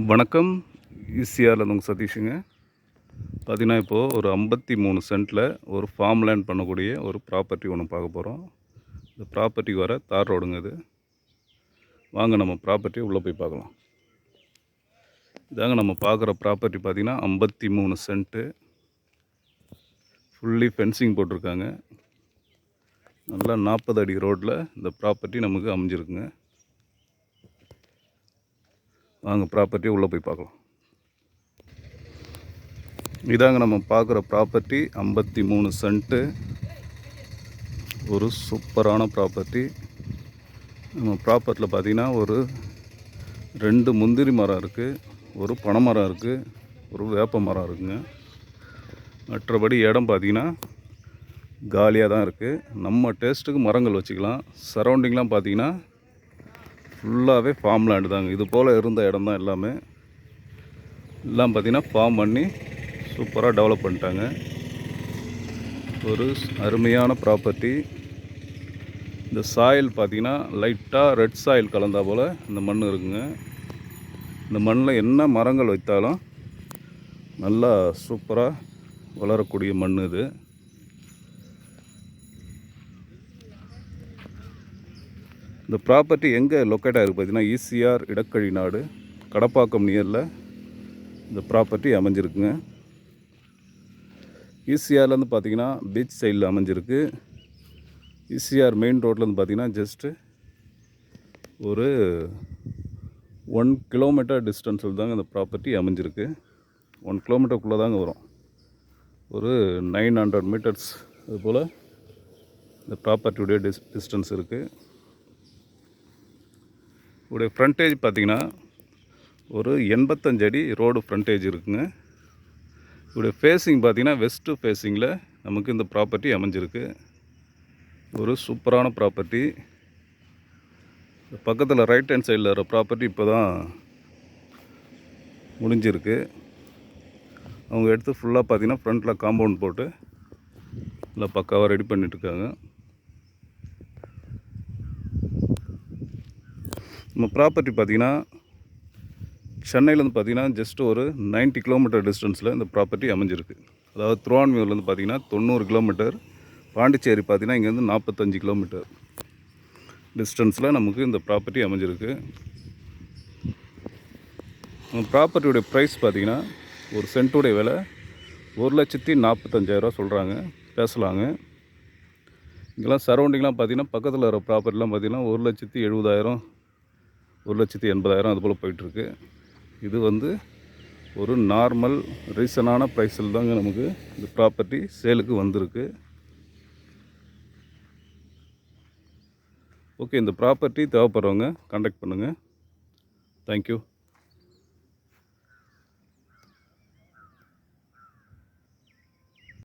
வணக்கம். ஈசிஆரில் உங்கள் சதீஷுங்க. பார்த்தீங்கன்னா, இப்போது ஒரு 53 சென்ட்டில் ஒரு ஃபார்ம் லேண்ட் பண்ணக்கூடிய ஒரு ப்ராப்பர்ட்டி ஒன்று பார்க்க போகிறோம். இந்த ப்ராப்பர்ட்டிக்கு வர தார் ரோடுங்க இது. வாங்க நம்ம ப்ராப்பர்ட்டியை உள்ளே போய் பார்க்கலாம். இதாங்க நம்ம பார்க்குற ப்ராப்பர்ட்டி. பார்த்திங்கன்னா 53 சென்ட்டு, ஃபுல்லி ஃபென்சிங் போட்டிருக்காங்க. நல்லா 40 அடி ரோட்டில் இந்த ப்ராப்பர்ட்டி நமக்கு அமைஞ்சிருக்குங்க. வாங்க ப்ராப்பர்ட்டியை உள்ளே போய் பார்க்கலாம். இதாங்க நம்ம பார்க்குற ப்ராப்பர்ட்டி. 53 சென்ட்டு, ஒரு சூப்பரான ப்ராப்பர்ட்டி. நம்ம ப்ராப்பர்ட்டியில் பார்த்திங்கன்னா ஒரு 2 முந்திரி மரம் இருக்குது, ஒரு பனை மரம் இருக்குது, ஒரு வேப்ப மரம் இருக்குங்க. மற்றபடி இடம் பார்த்திங்கன்னா காலியாக தான் இருக்குது. நம்ம டேஸ்ட்டுக்கு மரங்கள் வச்சுக்கலாம். சரௌண்டிங்லாம் பார்த்திங்கன்னா ஃபுல்லாகவே ஃபார்ம் லேண்டு தாங்க. இது போல் இருந்த இடம் தான் எல்லாமே. எல்லாம் பார்த்திங்கன்னா ஃபார்ம் பண்ணி சூப்பராக டெவலப் பண்ணிட்டாங்க. ஒரு அருமையான ப்ராப்பர்ட்டி. இந்த சாயில் பார்த்திங்கன்னா லைட்டாக ரெட் சாயில் கலந்தா போல் இந்த மண் இருக்குங்க. இந்த மண்ணில் என்ன மரங்கள் வைத்தாலும் நல்லா சூப்பராக வளரக்கூடிய மண் இது. இந்த ப்ராப்பர்ட்டி எங்கே லொக்கேட் ஆகிருக்கு பார்த்திங்கன்னா ஈசிஆர் இடக்கழி நாடு, கடப்பாக்கம் நியரில் இந்த ப்ராப்பர்ட்டி அமைஞ்சிருக்குங்க. ஈசிஆர்லேருந்து பார்த்திங்கன்னா பீச் சைடில் அமைஞ்சிருக்கு. ஈசிஆர் மெயின் ரோட்லேருந்து பார்த்திங்கன்னா ஜஸ்ட்டு ஒரு 1 கிலோமீட்டர் டிஸ்டன்ஸில் தாங்க இந்த ப்ராப்பர்ட்டி அமைஞ்சிருக்கு. 1 கிலோமீட்டருக்குள்ளே தாங்க வரும். ஒரு 900 மீட்டர்ஸ் அதுபோல் இந்த ப்ராப்பர்ட்டியுடைய டிஸ்டன்ஸ் இருக்குது. உடைய ஃப்ரண்டேஜ் பார்த்திங்கன்னா ஒரு 85 அடி ரோடு ஃப்ரண்டேஜ் இருக்குங்க. இதோடைய ஃபேஸிங் பார்த்திங்கன்னா வெஸ்ட்டு ஃபேஸிங்கில் நமக்கு இந்த ப்ராப்பர்ட்டி அமைஞ்சிருக்கு. ஒரு சூப்பரான ப்ராப்பர்ட்டி. பக்கத்தில் ரைட் ஹேண்ட் சைடில் இருக்கிற ப்ராப்பர்ட்டி இப்போ தான் முடிஞ்சிருக்கு. அவங்க எடுத்து ஃபுல்லாக பார்த்திங்கன்னா ஃப்ரண்ட்டில் காம்பவுண்ட் போட்டு நல்லா பக்காவாக ரெடி பண்ணிட்டுருக்காங்க. நம்ம ப்ராப்பர்ட்டி பார்த்திங்கன்னா சென்னையிலேருந்து பார்த்திங்கன்னா ஜஸ்ட் ஒரு 90 கிலோமீட்டர் டிஸ்டன்ஸில் இந்த ப்ராப்பர்ட்டி அமைஞ்சிருக்கு. அதாவது திருவான்மியூர்லேருந்து பார்த்திங்கன்னா 90 கிலோமீட்டர், பாண்டிச்சேரி பார்த்திங்கன்னா இங்கேருந்து 45 கிலோமீட்டர் டிஸ்டன்ஸில் நமக்கு இந்த ப்ராப்பர்ட்டி அமைஞ்சிருக்கு. நம்ம ப்ராப்பர்ட்டியோடைய ப்ரைஸ் பார்த்திங்கன்னா ஒரு சென்ட்டுடைய விலை 1,45,000 சொல்கிறாங்க. பேசலாங்க. இங்கெல்லாம் சரௌண்டிங்லாம் பார்த்திங்கன்னா பக்கத்தில் வர ப்ராப்பர்ட்டிலாம் பார்த்திங்கன்னா 1,70,000, 1,80,000 அதுபோல் போயிட்டுருக்கு. இது ஒரு நார்மல் ரீசனான ப்ரைஸில் தாங்க நமக்கு இந்த ப்ராப்பர்ட்டி சேலுக்கு வந்திருக்கு. ஓகே, இந்த ப்ராப்பர்ட்டி தேவைப்படுறவங்க கான்டாக்ட் பண்ணுங்கள். தேங்க்யூ.